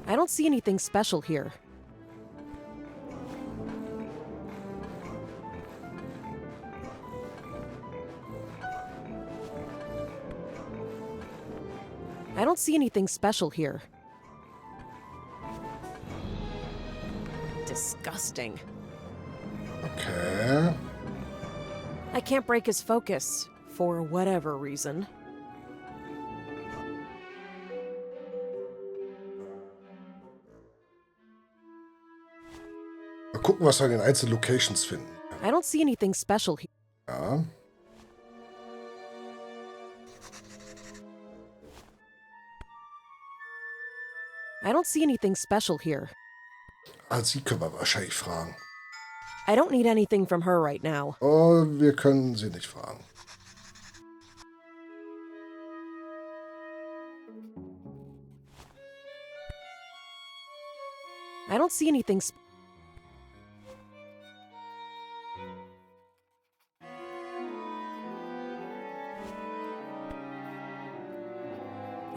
I don't see anything special here. I don't see anything special here. Disgusting. Okay. I can't break his focus, for whatever reason. Mal gucken, was wir in den einzelnen Locations finden. I don't see anything special here. Ja. I don't see anything special here. Ah, sie können wir wahrscheinlich fragen. I don't need anything from her right now. Oh, wir können sie nicht fragen. I don't see anything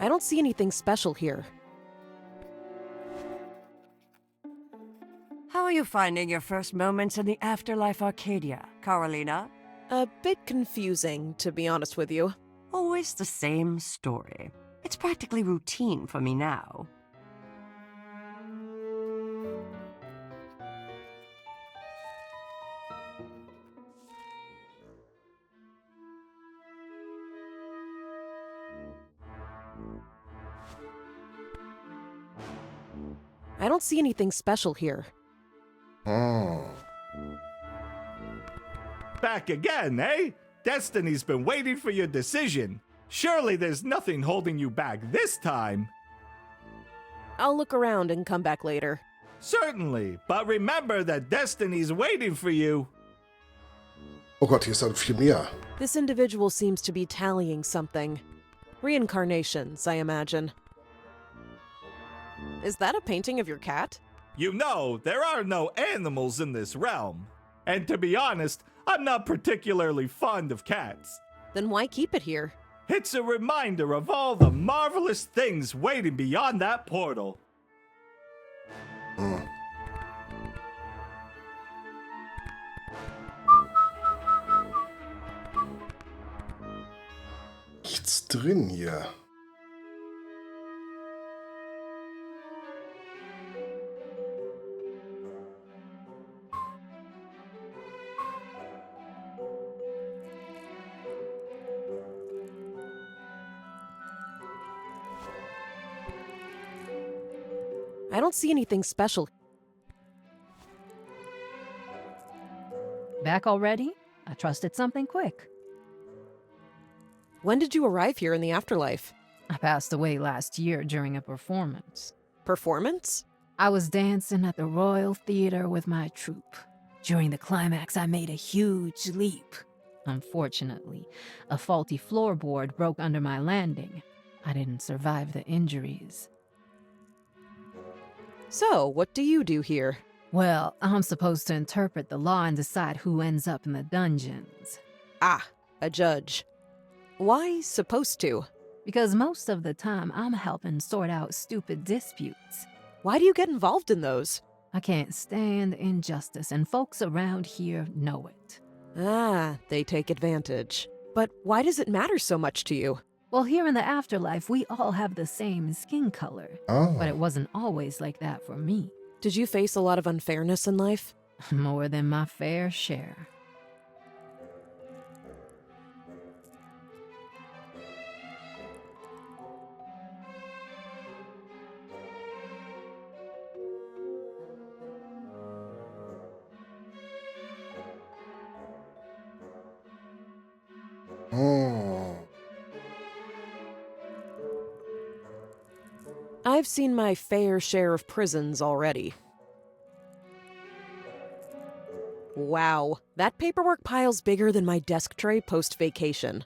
I don't see anything special here. How are you finding your first moments in the Afterlife Arcadia, Carolina? A bit confusing, to be honest with you. Always the same story. It's practically routine for me now. I don't see anything special here. Back again, eh? Destiny's been waiting for your decision. Surely there's nothing holding you back this time. I'll look around and come back later. Certainly, but remember that Destiny's waiting for you. Oh Gott, hier ist dann viel mehr. This individual seems to be tallying something. Reincarnations, I imagine. Is that a painting of your cat? You know, there are no animals in this realm. And to be honest, I'm not particularly fond of cats. Then why keep it here? It's a reminder of all the marvelous things waiting beyond that portal. Nichts drin hier. I don't see anything special. Back already? I trusted something quick. When did you arrive here in the afterlife? I passed away last year during a performance. Performance? I was dancing at the Royal Theatre with my troupe. During the climax, I made a huge leap. Unfortunately, a faulty floorboard broke under my landing. I didn't survive the injuries. So, what do you do here? Well, I'm supposed to interpret the law and decide who ends up in the dungeons. Ah, a judge. Why supposed to? Because most of the time, I'm helping sort out stupid disputes. Why do you get involved in those? I can't stand injustice, and folks around here know it. Ah, they take advantage. But why does it matter so much to you? Well, here in the afterlife, we all have the same skin color. Oh. But it wasn't always like that for me. Did you face a lot of unfairness in life? More than my fair share. Oh. I've seen my fair share of prisons already. Wow, that paperwork pile's bigger than my desk tray post-vacation.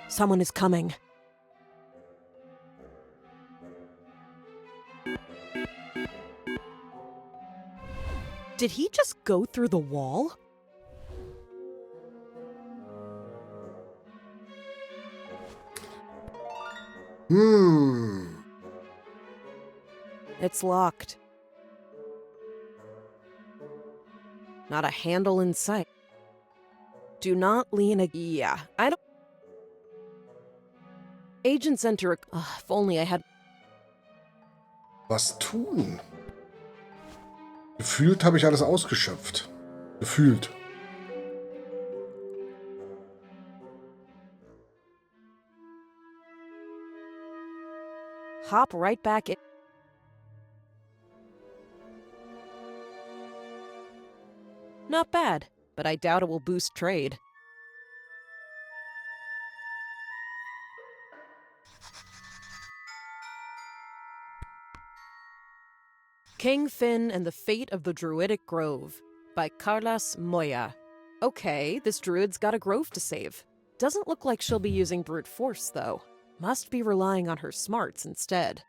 Someone is coming. Did he just go through the wall? It's locked. Not a handle in sight. Do not lean yeah, I don't... Agents enter a... if only I had... Was tun? Gefühlt habe ich alles ausgeschöpft. Gefühlt. Hop right back in. Not bad, but I doubt it will boost trade. King Finn and the Fate of the Druidic Grove by Carlos Moya. Okay, this druid's got a grove to save. Doesn't look like she'll be using brute force, though. Must be relying on her smarts instead.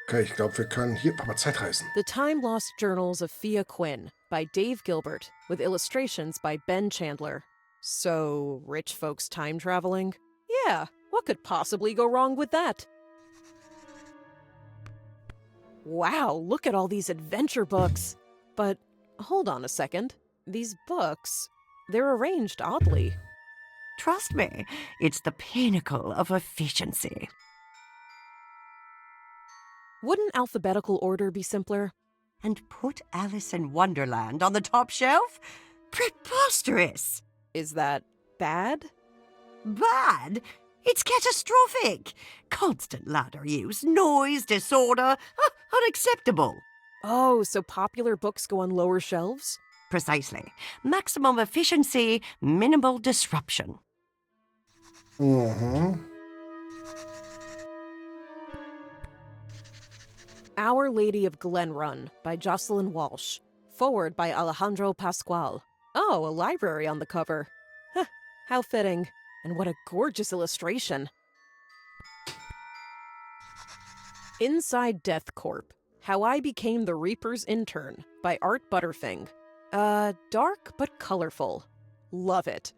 Okay, ich glaube, wir können hier mal Zeitreisen. The Time Lost Journals of Fia Quinn by Dave Gilbert, with illustrations by Ben Chandler. So, rich folks time traveling? Yeah, what could possibly go wrong with that? Wow, look at all these adventure books. But, hold on a second. These books, they're arranged oddly. Trust me, it's the pinnacle of efficiency. Wouldn't alphabetical order be simpler? And put Alice in Wonderland on the top shelf? Preposterous! Is that bad? Bad? It's catastrophic! Constant ladder use, noise, disorder, unacceptable. Oh, so popular books go on lower shelves? Precisely. Maximum efficiency, minimal disruption. Our Lady of Glenrun by Jocelyn Walsh. Forward by Alejandro Pascual. Oh, a library on the cover. Huh, how fitting. And what a gorgeous illustration. Inside Death Corp. How I Became the Reaper's Intern by Art Butterfing. Dark but colorful. Love it.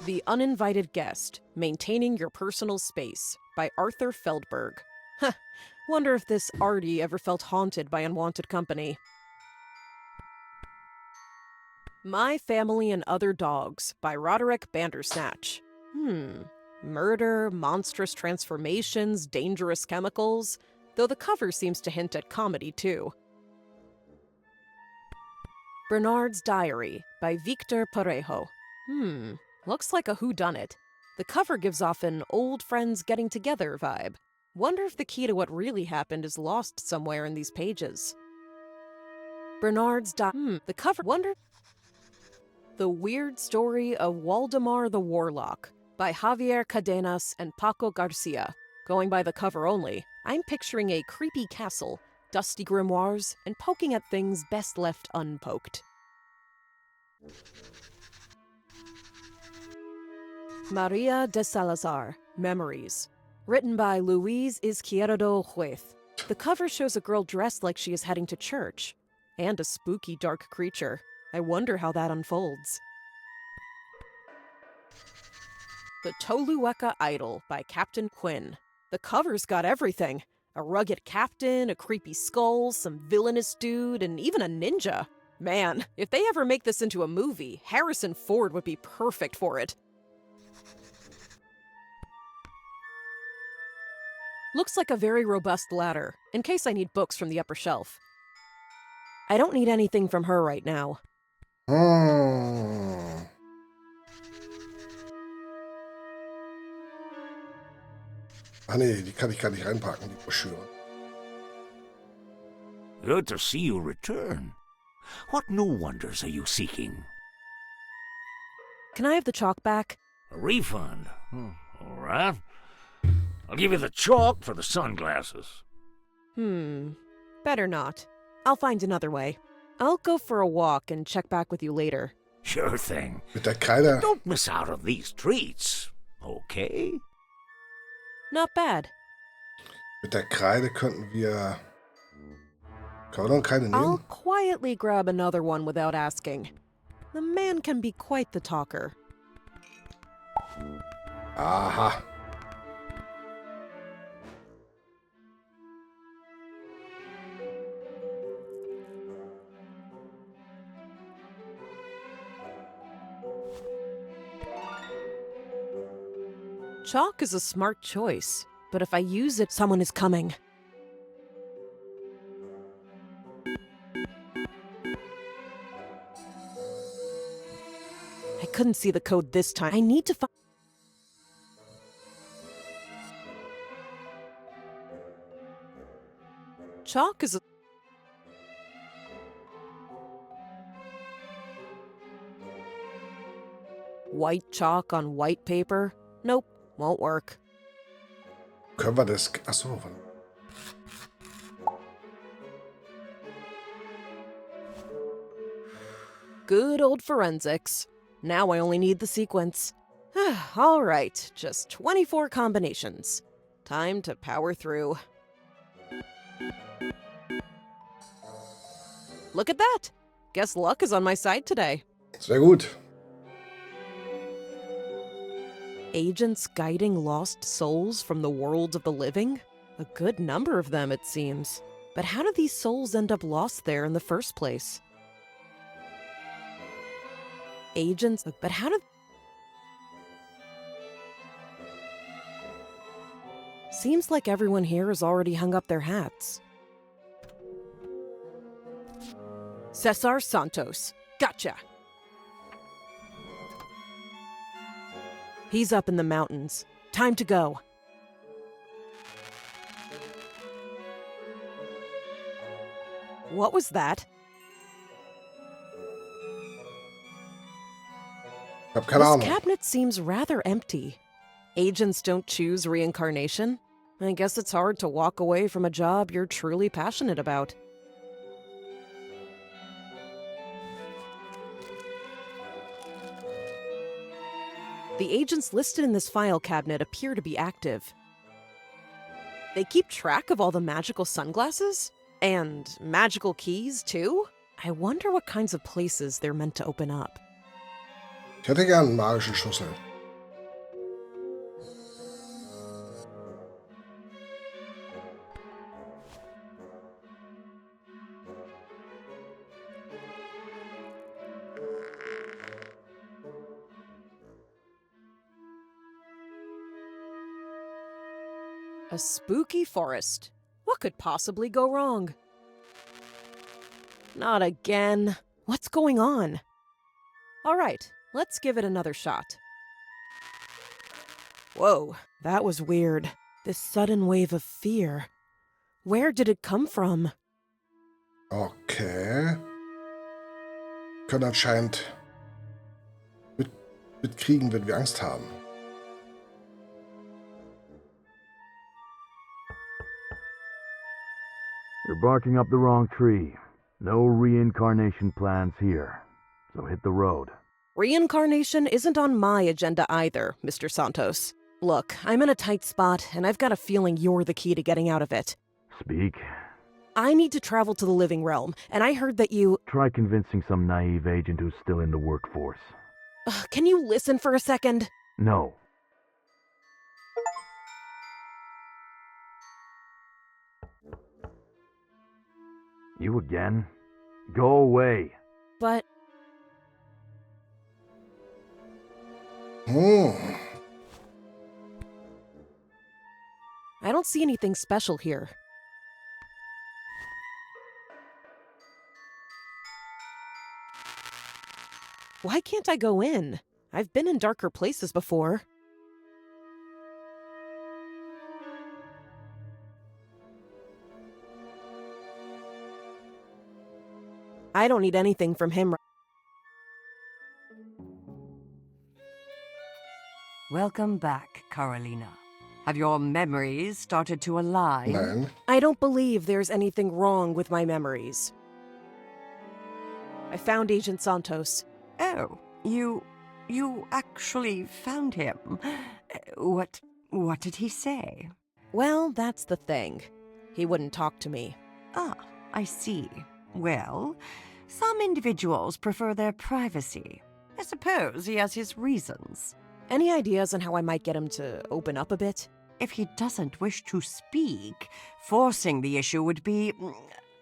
The Uninvited Guest, Maintaining Your Personal Space by Arthur Feldberg. Huh, wonder if this Artie ever felt haunted by unwanted company. My Family and Other Dogs by Roderick Bandersnatch. Murder, monstrous transformations, dangerous chemicals, though the cover seems to hint at comedy too. Bernard's Diary by Victor Parejo. Looks like a whodunit. The cover gives off an old friends getting together vibe. Wonder if the key to what really happened is lost somewhere in these pages. Bernard's Diary. The cover. Wonder. The Weird Story of Waldemar the Warlock by Javier Cadenas and Paco Garcia. Going by the cover only, I'm picturing a creepy castle, dusty grimoires, and poking at things best left unpoked. Maria de Salazar, Memories. Written by Luis Izquierdo Juez. The cover shows a girl dressed like she is heading to church. And a spooky dark creature. I wonder how that unfolds. The Tolueca Idol by Captain Quinn. The cover's got everything. A rugged captain, a creepy skull, some villainous dude, and even a ninja. Man, if they ever make this into a movie, Harrison Ford would be perfect for it. Looks like a very robust ladder, in case I need books from the upper shelf. I don't need anything from her right now. Ah nee, die kann ich gar nicht reinpacken, die Broschüre. Good to see you return. What new wonders are you seeking? Can I have the chalk back? A refund? All right. I'll give you the chalk for the sunglasses. Better not. I'll find another way. I'll go for a walk and check back with you later. Sure thing. Mit der Kreide. Don't miss out on these treats, okay? Not bad. Mit der Kreide könnten Kann man noch keine I'll nehmen? quietly grab another one without asking. The man can be quite the talker. Aha. Chalk is a smart choice, but if I use it, someone is coming. I couldn't see the code this time. I need to find... Chalk is a... White chalk on white paper? Nope, won't work. Können wir das... Achso, warte. Good old forensics. Now I only need the sequence. All right, just 24 combinations. Time to power through. Look at that! Guess luck is on my side today. Sehr gut. Agents guiding lost souls from the world of the living? A good number of them, it seems. But how did these souls end up lost there in the first place? Agents, but how did... Seems like everyone here has already hung up their hats. César Santos. Gotcha! He's up in the mountains. Time to go. What was that? Ich hab keine This Ahnung. cabinet seems rather empty. Agents don't choose reincarnation. I guess it's hard to walk away from a job you're truly passionate about. The agents listed in this file cabinet appear to be active. They keep track of all the magical sunglasses? And magical keys, too? I wonder what kinds of places they're meant to open up. Ich hätte gern einen magischen Schlüssel. A spooky forest. What could possibly go wrong? Not again. What's going on? All right, let's give it another shot. Whoa, that was weird. This sudden wave of fear. Where did it come from? Okay. Können anscheinend mitkriegen, wenn wir Angst haben. You're barking up the wrong tree. No reincarnation plans here. So hit the road. Reincarnation isn't on my agenda either, Mr. Santos. Look, I'm in a tight spot, and I've got a feeling you're the key to getting out of it. Speak. I need to travel to the living realm, and I heard that you... Try convincing some naive agent who's still in the workforce. Can you listen for a second? No. You again? Go away. But... Hm. I don't see anything special here. Why can't I go in? I've been in darker places before. I don't need anything from him. Welcome back, Carolina. Have your memories started to align? Nein. I don't believe there's anything wrong with my memories. I found Agent Santos. Oh, you actually found him. What did he say? Well, that's the thing. He wouldn't talk to me. Ah, I see. Well, some individuals prefer their privacy. I suppose he has his reasons. Any ideas on how I might get him to open up a bit? If he doesn't wish to speak, forcing the issue would be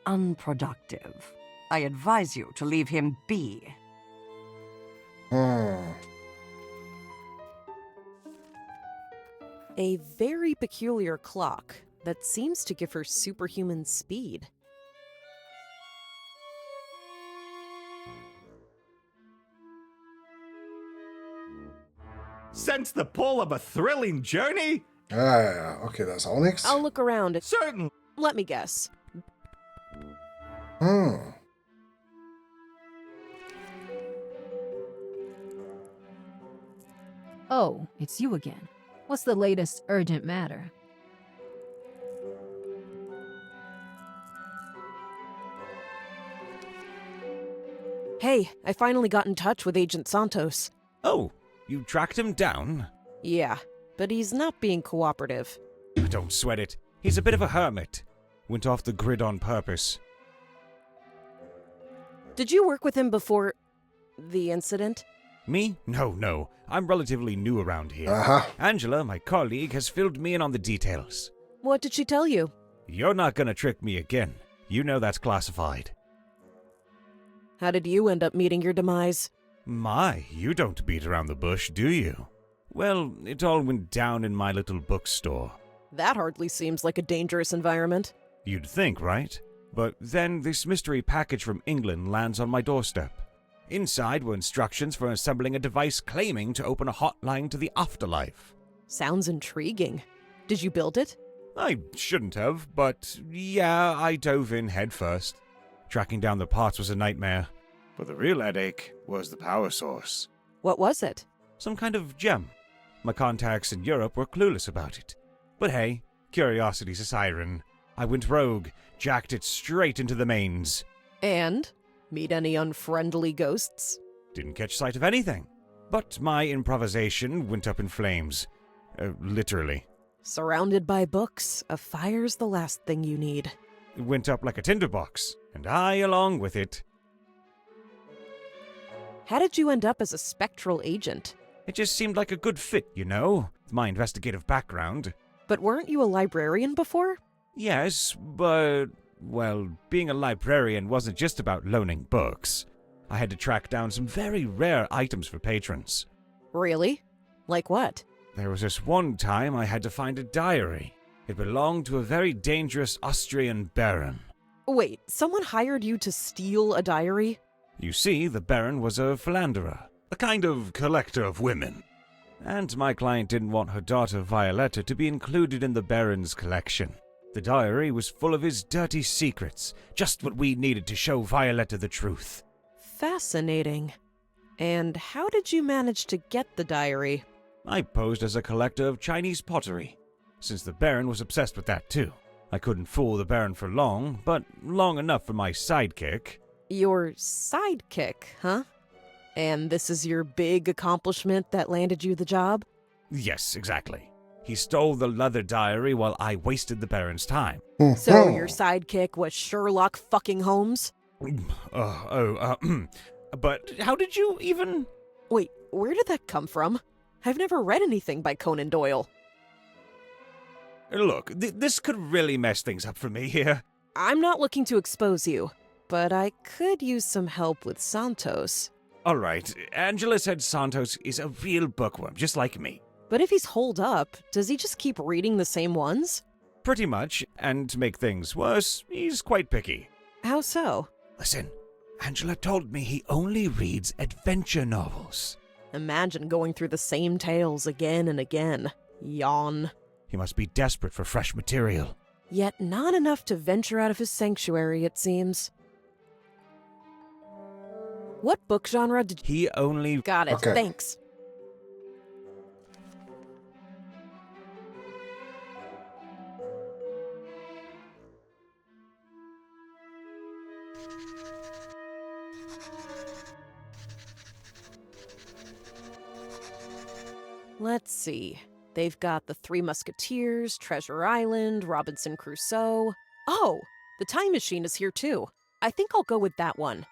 unproductive. I advise you to leave him be. A very peculiar clock that seems to give her superhuman speed. Sense the pull of a thrilling journey? Ja. Okay, das ist auch nix. I'll look around. Certain. Let me guess. Oh, it's you again. What's the latest urgent matter? Hey, I finally got in touch with Agent Santos. Oh, you tracked him down? Yeah, but he's not being cooperative. Don't sweat it. He's a bit of a hermit. Went off the grid on purpose. Did you work with him before the incident? Me? No. I'm relatively new around here. Aha. Angela, my colleague, has filled me in on the details. What did she tell you? You're not gonna trick me again. You know that's classified. How did you end up meeting your demise? My, you don't beat around the bush, do you? Well, it all went down in my little bookstore. That hardly seems like a dangerous environment. You'd think, right? But then this mystery package from England lands on my doorstep. Inside were instructions for assembling a device claiming to open a hotline to the afterlife. Sounds intriguing. Did you build it? I shouldn't have, but yeah, I dove in head first. Tracking down the parts was a nightmare. But the real headache was the power source. What was it? Some kind of gem. My contacts in Europe were clueless about it. But hey, curiosity's a siren. I went rogue, jacked it straight into the mains. And? Meet any unfriendly ghosts? Didn't catch sight of anything. But my improvisation went up in flames. Literally. Surrounded by books, a fire's the last thing you need. It went up like a tinderbox, and I along with it. How did you end up as a spectral agent? It just seemed like a good fit, you know, with my investigative background. But weren't you a librarian before? Yes, but, well, being a librarian wasn't just about loaning books. I had to track down some very rare items for patrons. Really? Like what? There was this one time I had to find a diary. It belonged to a very dangerous Austrian baron. Wait, someone hired you to steal a diary? You see, the baron was a philanderer, a kind of collector of women. And my client didn't want her daughter Violetta to be included in the baron's collection. The diary was full of his dirty secrets, just what we needed to show Violetta the truth. Fascinating. And how did you manage to get the diary? I posed as a collector of Chinese pottery, since the baron was obsessed with that too. I couldn't fool the baron for long, but long enough for my sidekick. Your sidekick, huh? And this is your big accomplishment that landed you the job? Yes, exactly. He stole the leather diary while I wasted the baron's time. So your sidekick was Sherlock fucking Holmes? But how did you even... Wait, where did that come from? I've never read anything by Conan Doyle. Look, this could really mess things up for me here. I'm not looking to expose you, but I could use some help with Santos. All right, Angela said Santos is a real bookworm, just like me. But if he's holed up, does he just keep reading the same ones? Pretty much, and to make things worse, he's quite picky. How so? Listen, Angela told me he only reads adventure novels. Imagine going through the same tales again and again. Yawn. He must be desperate for fresh material. Yet not enough to venture out of his sanctuary, it seems. What book genre did He only... Got it, Okay. thanks. Let's see. They've got The Three Musketeers, Treasure Island, Robinson Crusoe. Oh, The time machine is here too. I think I'll go with that one.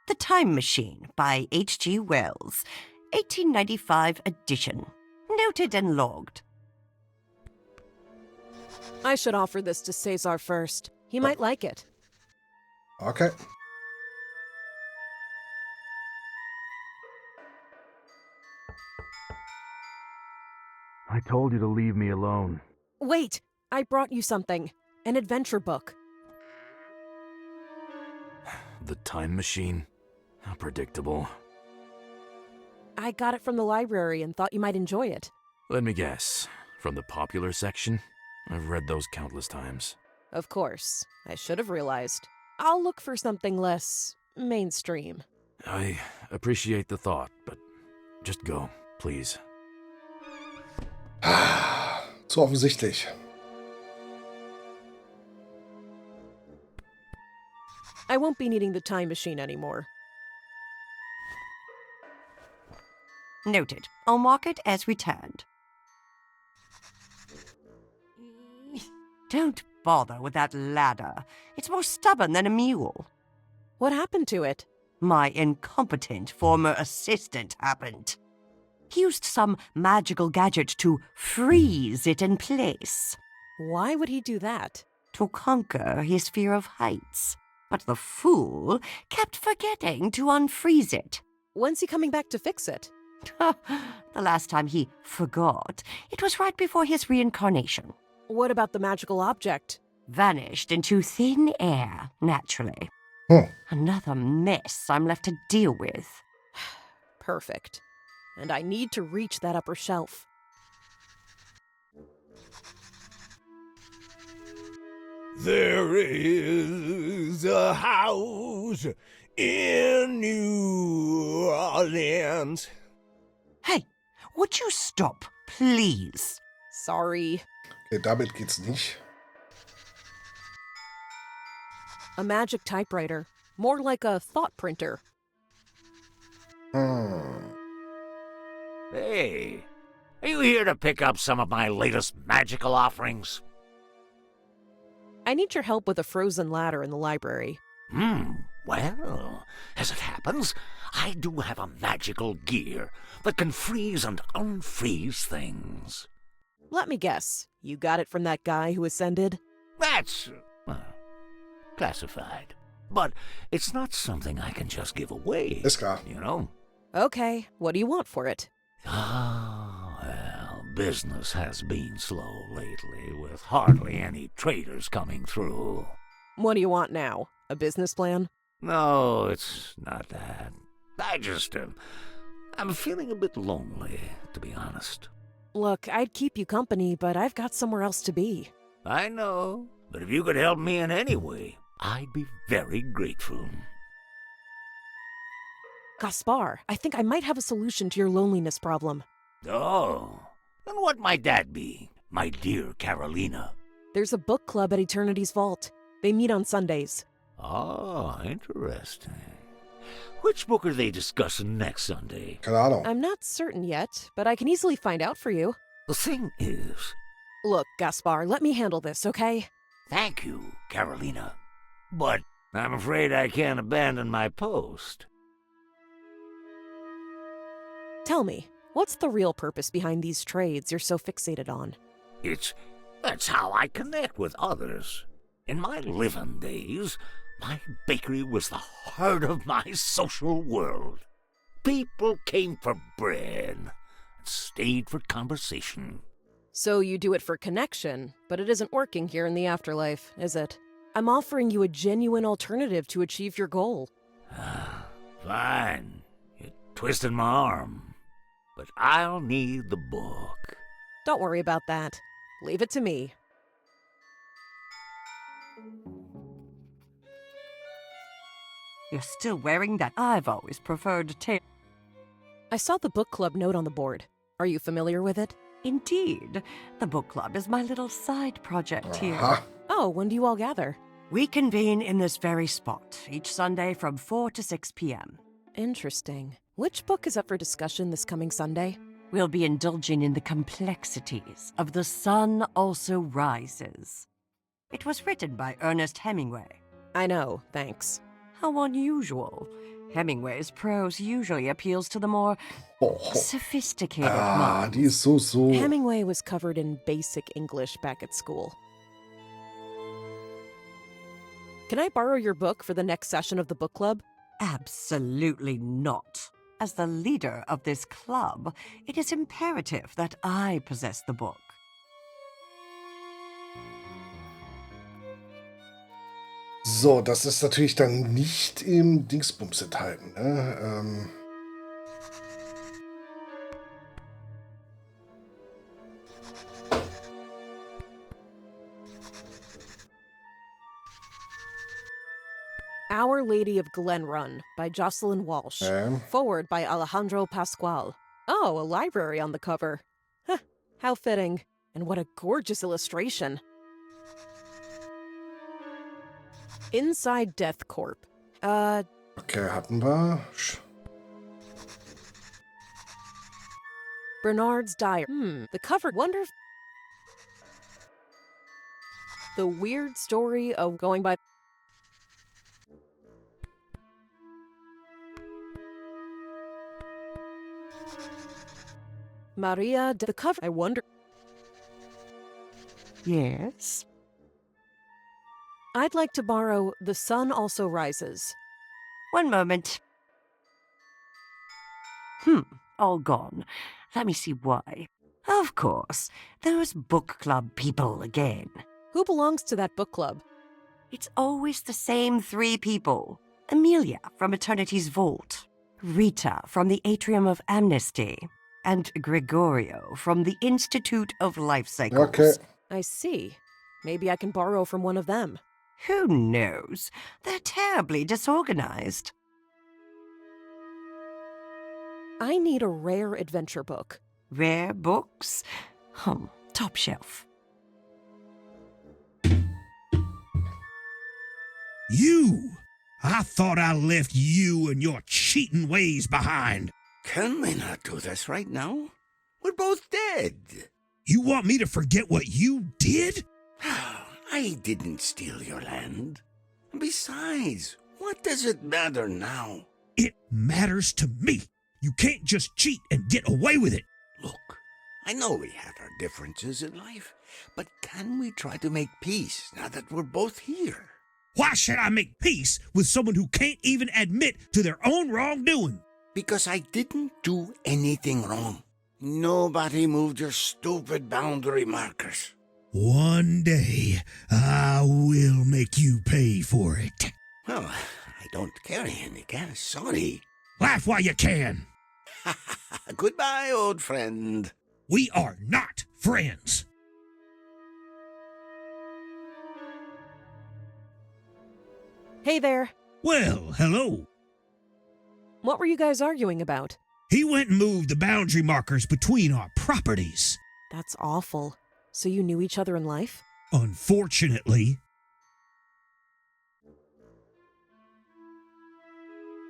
The Time Machine by H.G. Wells, 1895 edition. Noted and logged. I should offer this to César first. He might like it. Okay. I told you to leave me alone. Wait, I brought you something. An adventure book. The Time Machine? How predictable. I got it from the library and thought you might enjoy it. Let me guess. From the popular section? I've read those countless times. Of course, I should have realized. I'll look for something less mainstream. I appreciate the thought, but just go, please. Zu offensichtlich. I won't be needing the time machine anymore. Noted. I'll mark it as returned. Don't bother with that ladder. It's more stubborn than a mule. What happened to it? My incompetent former assistant happened. He used some magical gadget to freeze it in place. Why would he do that? To conquer his fear of heights. But the fool kept forgetting to unfreeze it. When's he coming back to fix it? The last time he forgot, it was right before his reincarnation. What about the magical object? Vanished into thin air, naturally. Hm. Another mess I'm left to deal with. Perfect. And I need to reach that upper shelf. There is a house in New Orleans. Hey, would you stop, please? Sorry. Okay, damit geht's nicht. A magic typewriter. More like a thought printer. Hey, are you here to pick up some of my latest magical offerings? I need your help with a frozen ladder in the library. Well, as it happens, I do have a magical gear that can freeze and unfreeze things. Let me guess. You got it from that guy who ascended? That's, classified. But it's not something I can just give away. Ist klar. You know? Okay, what do you want for it? Well, business has been slow lately, with hardly any traders coming through. What do you want now? A business plan? No, it's not that. I'm feeling a bit lonely, to be honest. Look, I'd keep you company, but I've got somewhere else to be. I know, but if you could help me in any way, I'd be very grateful. Gaspar, I think I might have a solution to your loneliness problem. Oh, and what might that be, my dear Carolina? There's a book club at Eternity's Vault. They meet on Sundays. Ah, interesting. Which book are they discussing next Sunday? Keine Ahnung. I'm not certain yet, but I can easily find out for you. The thing is... Look, Gaspar, let me handle this, okay? Thank you, Carolina. But I'm afraid I can't abandon my post. Tell me, what's the real purpose behind these trades you're so fixated on? That's how I connect with others. In my living days, my bakery was the heart of my social world. People came for bread and stayed for conversation. So you do it for connection, but it isn't working here in the afterlife, is it? I'm offering you a genuine alternative to achieve your goal. Fine. You're twisting my arm. But I'll need the book. Don't worry about that. Leave it to me. You're still wearing that I've always preferred tail. I saw the book club note on the board. Are you familiar with it? Indeed. The book club is my little side project here. Aha. Oh, when do you all gather? We convene in this very spot, each Sunday from 4 to 6 p.m. Interesting. Which book is up for discussion this coming Sunday? We'll be indulging in the complexities of The Sun Also Rises. It was written by Ernest Hemingway. I know, thanks. How unusual. Hemingway's prose usually appeals to the more sophisticated minds. Die ist so. Hemingway was covered in basic English back at school. Can I borrow your book for the next session of the book club? Absolutely not. As the leader of this club, it is imperative that I possess the book. So, das ist natürlich dann nicht im Dingsbums enthalten, ne? Our Lady of Glenrun by Jocelyn Walsh. Forward by Alejandro Pascual. Oh, a library on the cover. Huh, how fitting. And what a gorgeous illustration. Inside Death Corp. Okay, hatten wir. Bernard's Diary. The cover. Wonder if... The weird story of going by... Maria, the cover. I wonder... Yes? I'd like to borrow The Sun Also Rises. One moment. All gone. Let me see why. Of course, those book club people again. Who belongs to that book club? It's always the same 3 people. Amelia from Eternity's Vault, Rita from the Atrium of Amnesty, and Gregorio from the Institute of Life Cycles. Okay. I see. Maybe I can borrow from one of them. Who knows? They're terribly disorganized. I need a rare adventure book. Rare books? Top shelf. You! I thought I left you and your cheating ways behind. Can we not do this right now? We're both dead. You want me to forget what you did? I didn't steal your land. Besides, what does it matter now? It matters to me. You can't just cheat and get away with it. Look, I know we had our differences in life, but can we try to make peace now that we're both here? Why should I make peace with someone who can't even admit to their own wrongdoing? Because I didn't do anything wrong. Nobody moved your stupid boundary markers. One day, I will make you pay for it. Well, I don't carry any gas, sorry. Laugh while you can. Goodbye, old friend. We are not friends. Hey there. Well, hello. What were you guys arguing about? He went and moved the boundary markers between our properties. That's awful. So you knew each other in life? Unfortunately.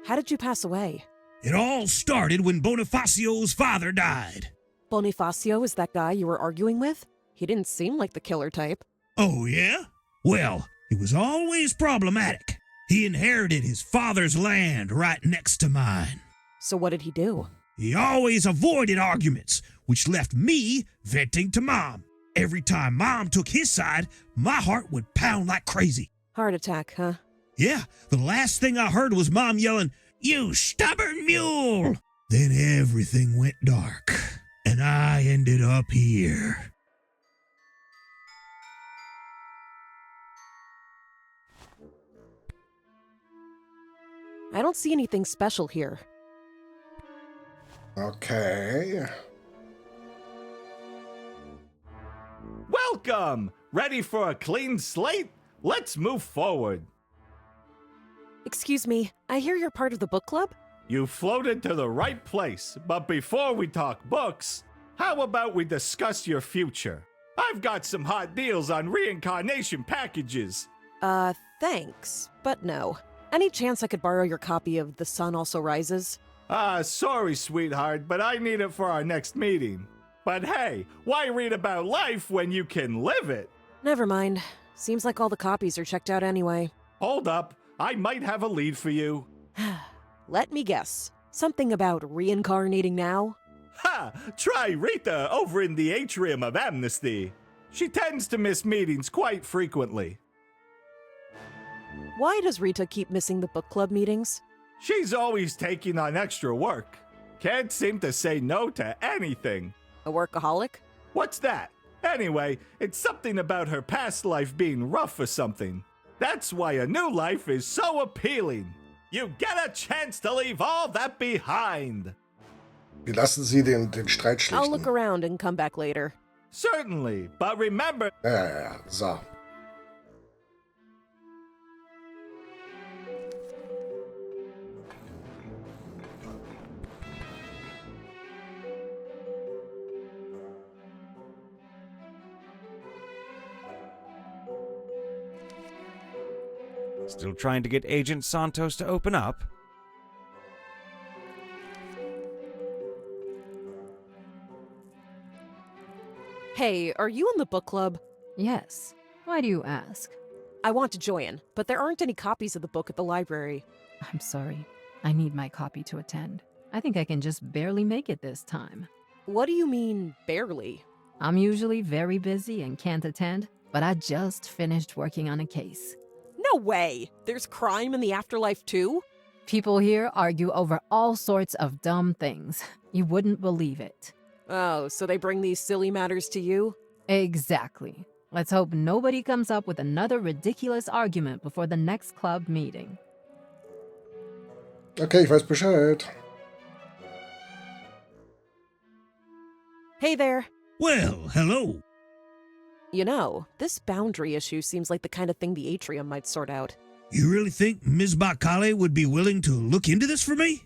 How did you pass away? It all started when Bonifacio's father died. Bonifacio is that guy you were arguing with? He didn't seem like the killer type. Oh, yeah? Well, it was always problematic. He inherited his father's land right next to mine. So what did he do? He always avoided arguments, which left me venting to Mom. Every time Mom took his side, my heart would pound like crazy. Heart attack, huh? Yeah, the last thing I heard was Mom yelling, "You stubborn mule!" Then everything went dark, and I ended up here. I don't see anything special here. Okay. Welcome! Ready for a clean slate? Let's move forward. Excuse me, I hear you're part of the book club? You floated to the right place, but before we talk books, how about we discuss your future? I've got some hot deals on reincarnation packages. Thanks, but no. Any chance I could borrow your copy of The Sun Also Rises? Sorry, sweetheart, but I need it for our next meeting. But hey, why read about life when you can live it? Never mind. Seems like all the copies are checked out anyway. Hold up, I might have a lead for you. Let me guess. Something about reincarnating now? Ha! Try Rita over in the atrium of Amnesty. She tends to miss meetings quite frequently. Why does Rita keep missing the book club meetings? She's always taking on extra work. Can't seem to say no to anything. A workaholic? What's that? Anyway, it's something about her past life being rough or something. That's why a new life is so appealing. You get a chance to leave all that behind. Wir lassen sie den Streit I'll look schlichten. around and come back later. Certainly, but remember... Ja. So. Still trying to get Agent Santos to open up? Hey, are you in the book club? Yes. Why do you ask? I want to join, but there aren't any copies of the book at the library. I'm sorry. I need my copy to attend. I think I can just barely make it this time. What do you mean, barely? I'm usually very busy and can't attend, but I just finished working on a case. No way! There's crime in the afterlife too? People here argue over all sorts of dumb things. You wouldn't believe it. Oh, so they bring these silly matters to you? Exactly. Let's hope nobody comes up with another ridiculous argument before the next club meeting. Okay, ich weiß Bescheid. Hey there. Well, hello. You know, this boundary issue seems like the kind of thing the atrium might sort out. You really think Ms. Bakale would be willing to look into this for me?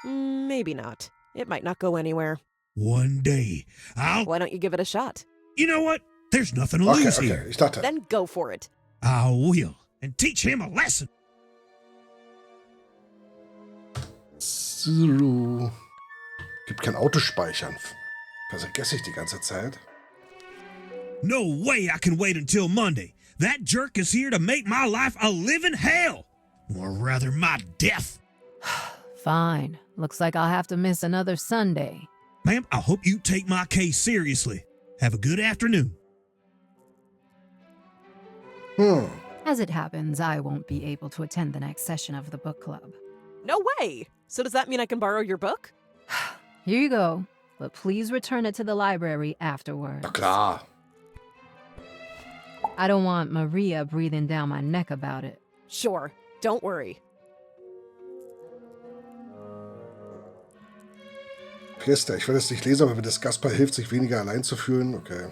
Maybe not. It might not go anywhere. One day, Why don't you give it a shot? You know what? There's nothing to Okay, lose okay, here. ich dachte. Then go for it. I will. And teach him a lesson. So. Gibt kein Autospeichern. Vergesse ich die ganze Zeit. No way I can wait until Monday. That jerk is here to make my life a living hell. Or rather, my death. Fine. Looks like I'll have to miss another Sunday. Ma'am, I hope you take my case seriously. Have a good afternoon. As it happens, I won't be able to attend the next session of the book club. No way! So does that mean I can borrow your book? Here you go, but please return it to the library afterwards. Na klar. I don't want Maria breathing down my neck about it. Sure, don't worry. Christa, ich will das nicht lesen, aber wenn das Gaspar hilft, sich weniger allein zu fühlen, okay.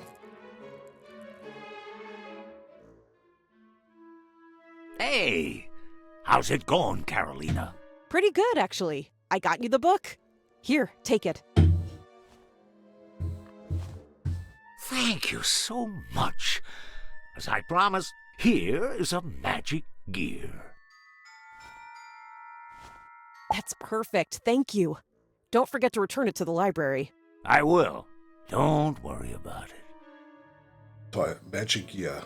Hey, how's it going, Carolina? Pretty good, actually. I got you the book. Here, take it. Thank you so much. As I promised, here is a magic gear. That's perfect, thank you. Don't forget to return it to the library. I will. Don't worry about it. Toll, Magic Gear.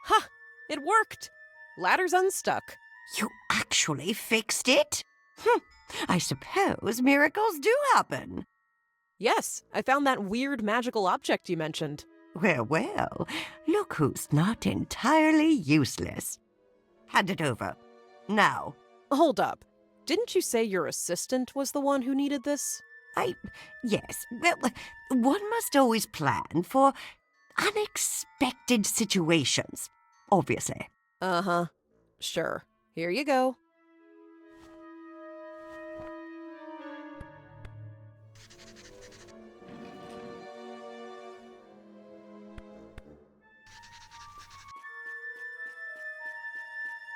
Ha! It worked! Ladder's unstuck. You actually fixed it? I suppose miracles do happen. Yes, I found that weird magical object you mentioned. Well, look who's not entirely useless. Hand it over. Now. Hold up. Didn't you say your assistant was the one who needed this? Yes. Well, one must always plan for unexpected situations, obviously. Uh-huh. Sure. Here you go.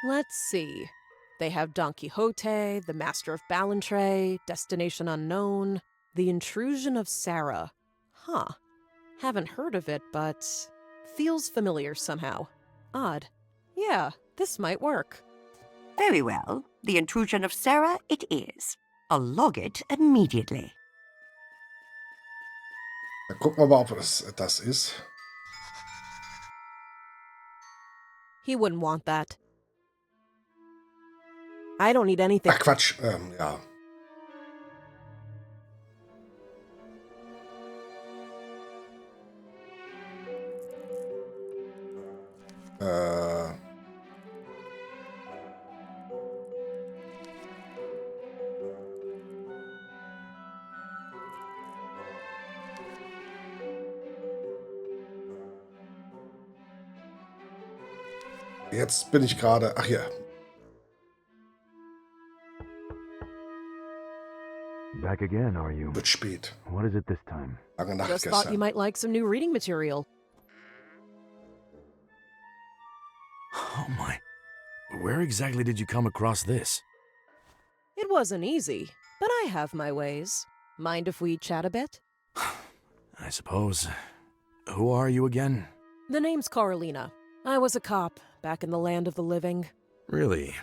Let's see. They have Don Quixote, The Master of Ballantrae, Destination Unknown, The Intrusion of Sarah. Huh. Haven't heard of it, but feels familiar somehow. Odd. Yeah, this might work. Very well. The intrusion of Sarah it is. I'll log it immediately. Dann gucken wir mal, ob das ist. He wouldn't want that. I don't need anything. Ach Quatsch, ja. Jetzt bin ich gerade. Ach ja. Back again, are you? Wird spät. What is it this time? Lange Nacht Just thought you gestern. might like some new reading material. Oh my. Where exactly did you come across this? It wasn't easy, but I have my ways. Mind if we chat a bit? I suppose. Who are you again? The name's Carolina. I was a cop back in the land of the living. Really?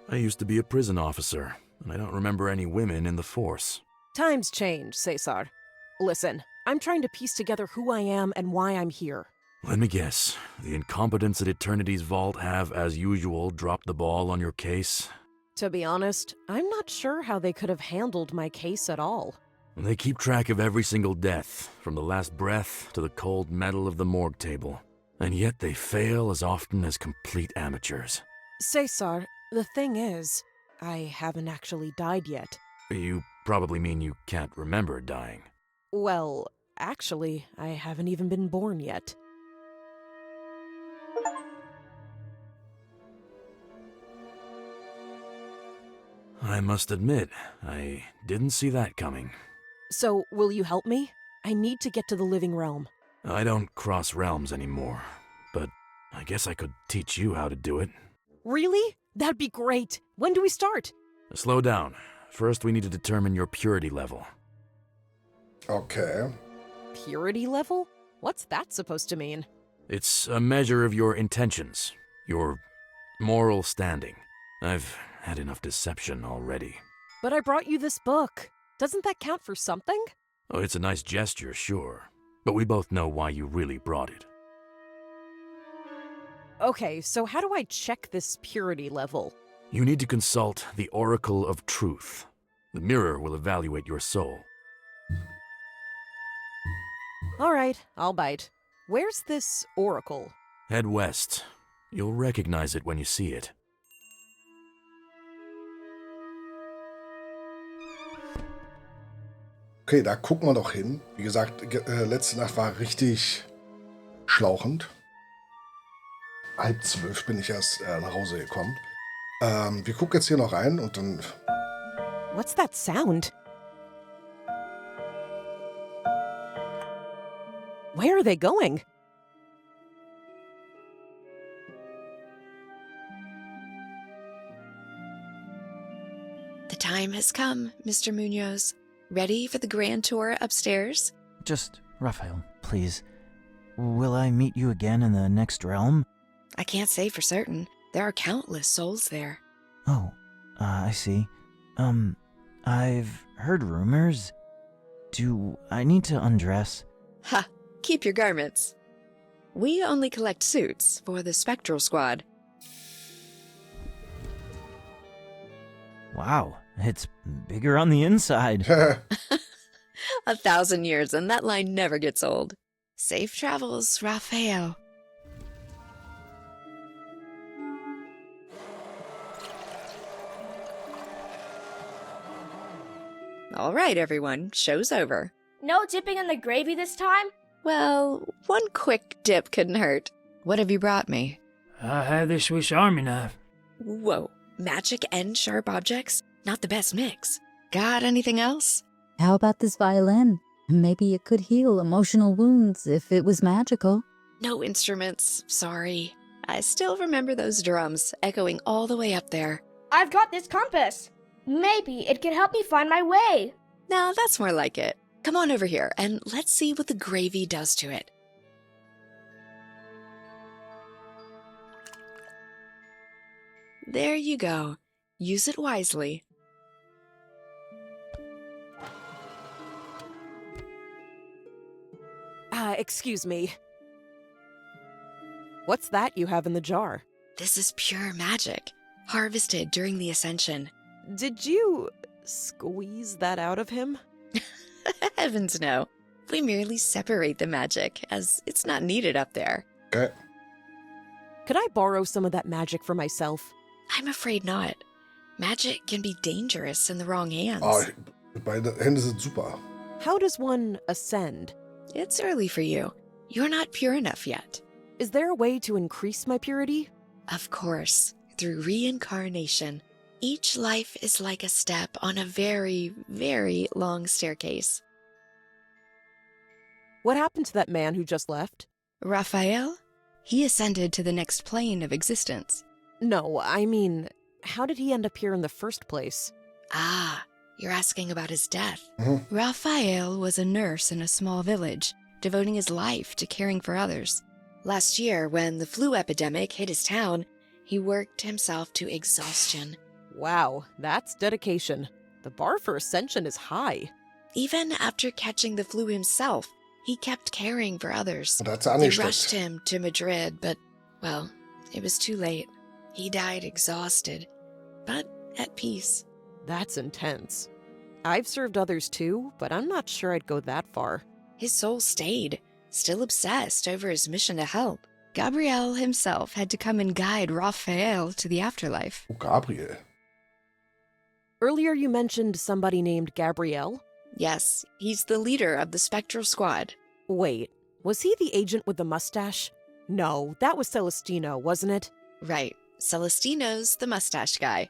I used to be a prison officer, and I don't remember any women in the force. Times change, César. Listen, I'm trying to piece together who I am and why I'm here. Let me guess. The incompetents at Eternity's Vault have, as usual, dropped the ball on your case? To be honest, I'm not sure how they could have handled my case at all. They keep track of every single death, from the last breath to the cold metal of the morgue table. And yet they fail as often as complete amateurs. César, the thing is, I haven't actually died yet. You probably mean you can't remember dying. Well, actually, I haven't even been born yet. I must admit, I didn't see that coming. So, will you help me? I need to get to the living realm. I don't cross realms anymore, but I guess I could teach you how to do it. Really? That'd be great. When do we start? Slow down. First, we need to determine your purity level. Okay. Purity level? What's that supposed to mean? It's a measure of your intentions, your moral standing. I've had enough deception already. But I brought you this book. Doesn't that count for something? Oh, it's a nice gesture, sure. But we both know why you really brought it. Okay, so how do I check this purity level? You need to consult the Oracle of Truth. The mirror will evaluate your soul. All right, I'll bite. Where's this oracle? Head west. You'll recognize it when you see it. Okay, da gucken wir doch hin. Wie gesagt, letzte Nacht war richtig schlauchend. 11:30 bin ich erst nach Hause gekommen. Wir gucken jetzt hier noch rein und dann... What's that sound? Where are they going? The time has come, Mr. Munoz. Ready for the grand tour upstairs? Just, Raphael, please. Will I meet you again in the next realm? I can't say for certain. There are countless souls there. Oh, I see. I've heard rumors. Do I need to undress? Ha! Keep your garments. We only collect suits for the Spectral Squad. Wow, it's bigger on the inside. 1,000 years, and that line never gets old. Safe travels, Raphael. All right, everyone, show's over. No dipping in the gravy this time? Well, one quick dip couldn't hurt. What have you brought me? I have this Swiss Army knife. Whoa, magic and sharp objects? Not the best mix. Got anything else? How about this violin? Maybe it could heal emotional wounds if it was magical. No instruments, sorry. I still remember those drums echoing all the way up there. I've got this compass. Maybe it can help me find my way. Now that's more like it. Come on over here and let's see what the gravy does to it. There you go. Use it wisely. Excuse me. What's that you have in the jar? This is pure magic, harvested during the Ascension. Did you squeeze that out of him? Heavens no. We merely separate the magic, as it's not needed up there. Okay. Could I borrow some of that magic for myself? I'm afraid not. Magic can be dangerous in the wrong hands. Beide Hände sind super. How does one ascend? It's early for you. You're not pure enough yet. Is there a way to increase my purity? Of course, through reincarnation. Each life is like a step on a very, very long staircase. What happened to that man who just left? Raphael? He ascended to the next plane of existence. No, I mean, how did he end up here in the first place? Ah, you're asking about his death. Mhm. Raphael was a nurse in a small village, devoting his life to caring for others. Last year, when the flu epidemic hit his town, he worked himself to exhaustion. Wow, that's dedication. The bar for ascension is high. Even after catching the flu himself, he kept caring for others. Und da hat sie They angesteckt. rushed him to Madrid, but, well, it was too late. He died exhausted, but at peace. That's intense. I've served others too, but I'm not sure I'd go that far. His soul stayed, still obsessed over his mission to help. Gabriel himself had to come and guide Raphael to the afterlife. Oh, Gabriel. Earlier you mentioned somebody named Gabriel? Yes, he's the leader of the Spectral Squad. Wait, was he the agent with the mustache? No, that was Celestino, wasn't it? Right, Celestino's the mustache guy,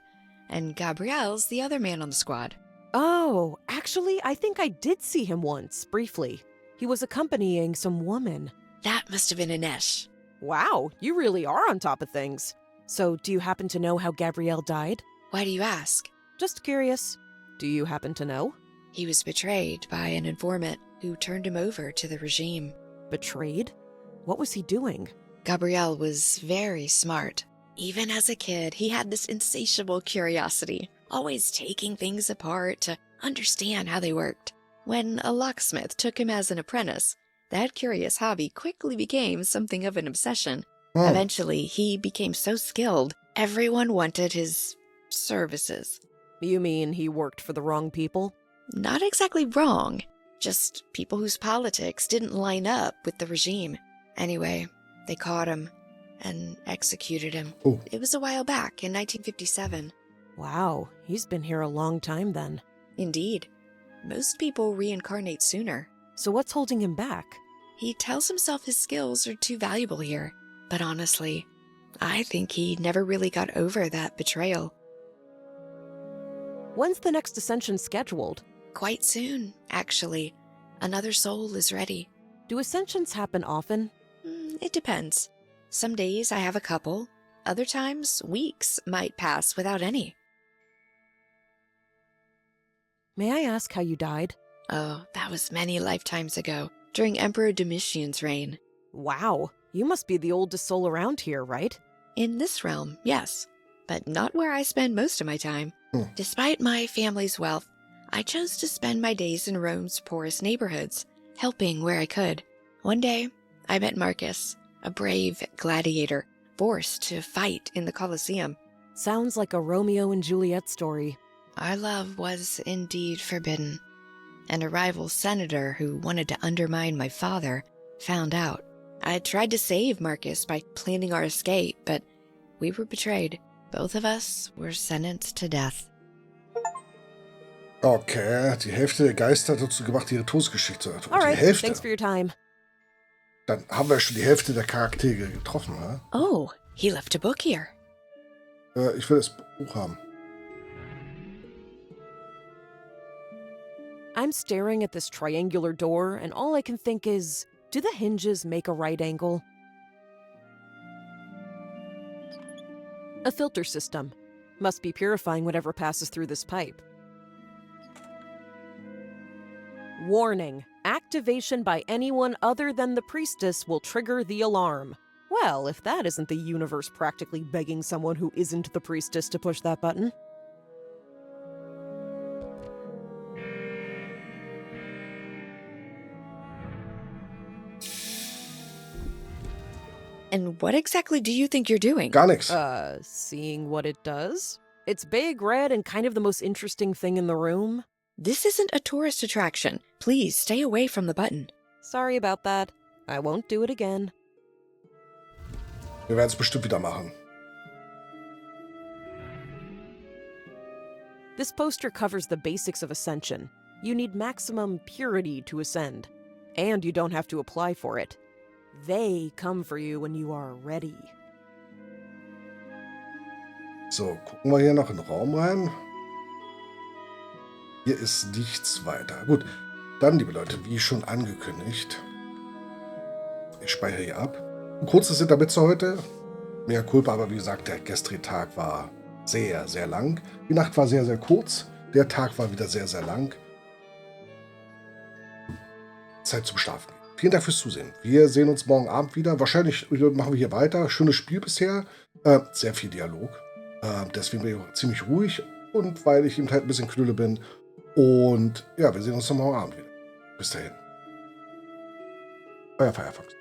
and Gabriel's the other man on the squad. Oh, actually, I think I did see him once, briefly. He was accompanying some woman. That must have been Inesh. Wow, you really are on top of things. So, do you happen to know how Gabriel died? Why do you ask? Just curious. Do you happen to know? He was betrayed by an informant who turned him over to the regime. Betrayed? What was he doing? Gabriel was very smart. Even as a kid, he had this insatiable curiosity, always taking things apart to understand how they worked. When a locksmith took him as an apprentice, that curious hobby quickly became something of an obsession. Eventually, he became so skilled, everyone wanted his services. You mean he worked for the wrong people? Not exactly wrong, just people whose politics didn't line up with the regime. Anyway, they caught him and executed him. Oh. It was a while back in 1957. Wow, he's been here a long time then. Indeed. Most people reincarnate sooner. So what's holding him back? He tells himself his skills are too valuable here. But honestly, I think he never really got over that betrayal. When's the next ascension scheduled? Quite soon, actually. Another soul is ready. Do ascensions happen often? It depends. Some days I have a couple. Other times, weeks might pass without any. May I ask how you died? Oh, that was many lifetimes ago, during Emperor Domitian's reign. Wow, you must be the oldest soul around here, right? In this realm, yes, but not where I spend most of my time. Despite my family's wealth, I chose to spend my days in Rome's poorest neighborhoods, helping where I could. One day, I met Marcus, a brave gladiator, forced to fight in the Colosseum. Sounds like a Romeo and Juliet story. Our love was indeed forbidden, and a rival senator who wanted to undermine my father found out. I tried to save Marcus by planning our escape, but we were betrayed. Both of us were sentenced to death. Okay, die Hälfte der Geister hat dazu gemacht, ihre Todesgeschichte. Und Alright, die Hälfte. thanks for your time. Dann haben wir schon die Hälfte der Charaktere getroffen, ne? Oh, he left a book here. Ich will das Buch haben. I'm staring at this triangular door, and all I can think is, do the hinges make a right angle? A filter system. Must be purifying whatever passes through this pipe. Warning. Activation by anyone other than the priestess will trigger the alarm. Well, if that isn't the universe practically begging someone who isn't the priestess to push that button. And what exactly do you think you're doing? Gar nichts. Seeing what it does? It's big, red, and kind of the most interesting thing in the room. This isn't a tourist attraction. Please stay away from the button. Sorry about that. I won't do it again. Wir werden es bestimmt wieder machen. This poster covers the basics of ascension. You need maximum purity to ascend. And you don't have to apply for it. They come for you when you are ready. So, gucken wir hier noch in den Raum rein. Hier ist nichts weiter. Gut, dann, liebe Leute, wie schon angekündigt. Ich speichere hier ab. Ein kurzes Intermezzo heute. Mehr Culpa, aber wie gesagt, der gestrige Tag war sehr, sehr lang. Die Nacht war sehr, sehr kurz. Der Tag war wieder sehr, sehr lang. Zeit zum Schlafen. Vielen Dank fürs Zusehen. Wir sehen uns morgen Abend wieder. Wahrscheinlich machen wir hier weiter. Schönes Spiel bisher. Sehr viel Dialog. Deswegen bin ich auch ziemlich ruhig. Und weil ich eben halt ein bisschen knülle bin. Und ja, wir sehen uns dann morgen Abend wieder. Bis dahin. Euer Firefox.